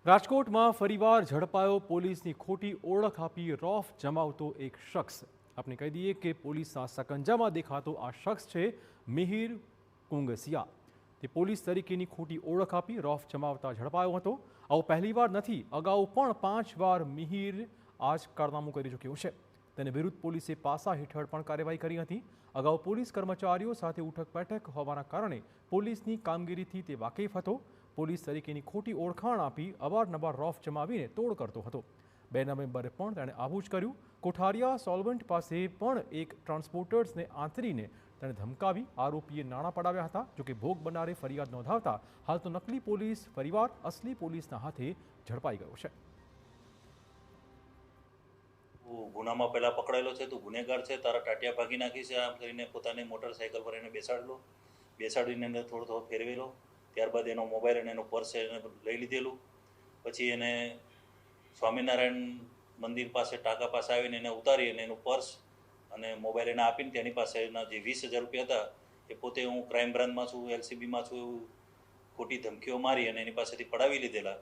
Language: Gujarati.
રાજકોટમાં ફરીવાર ઝડપાયો પોલીસની ખોટી ઓળખ આપી રોફ જમાવતો એક શખ્સ। આપણે કહી દઈએ કે પોલીસના સકંજામાં દેખાતો આ શખ્સ છે મિહિર કુંગસિયા। તે પોલીસ તરીકેની ખોટી ઓળખ આપી રોફ જમાવતા ઝડપાયો હતો। આવું પહેલીવાર નથી, અગાઉ પણ 5 વાર મિહિર આ જ કારનામું કરી ચૂક્યો છે। તેની વિરુદ્ધ પોલીસે પાસા હેઠળ પણ કાર્યવાહી કરી હતી। અગાઉ પોલીસ કર્મચારીઓ સાથે ઉઠક-બેઠક હોવાના કારણે પોલીસની કામગીરીથી તે વાકેફ હતો। પોલીસ તરીકેની ખોટી ઓળખાણ આપી અવારનવાર રોફ જમાવીને તોડ કરતો હતો। 2 નવેમ્બરે પણ તેણે આવું જ કર્યું। કોઠારિયા સોલ્વન્ટ પાસે પણ એક ટ્રાન્સપોર્ટર્સને આંતરીને તેણે ધમકાવી આરોપીએ નાણાં પડાવ્યા હતા। જોકે ભોગ બનનારે ફરિયાદ નોંધાવતા હાલ તો નકલી પોલીસ પરિવાર અસલી પોલીસના હાથે ઝડપાઈ ગયો છે। ગુનામાં પહેલા પકડાયેલો છે, તું ગુનેગાર છે, તારા ટાટિયા ભાગી નાખી છે, આમ કરીને પોતાની મોટરસાઇકલ પર એને બેસાડીને એને થોડો ફેરવેલો। ત્યારબાદ એનો મોબાઈલ અને એનો પર્સ એને લઈ લીધેલું। પછી એને સ્વામિનારાયણ મંદિર પાસે ટાંકા પાસે આવીને એને ઉતારી અને એનું પર્સ અને મોબાઈલ એને આપીને તેની પાસે એના જે 20,000 રૂપિયા હતા એ પોતે હું ક્રાઇમ બ્રાન્ચમાં છું, LCBમાં છું એવું ખોટી ધમકીઓ મારી અને એની પાસેથી પડાવી લીધેલા।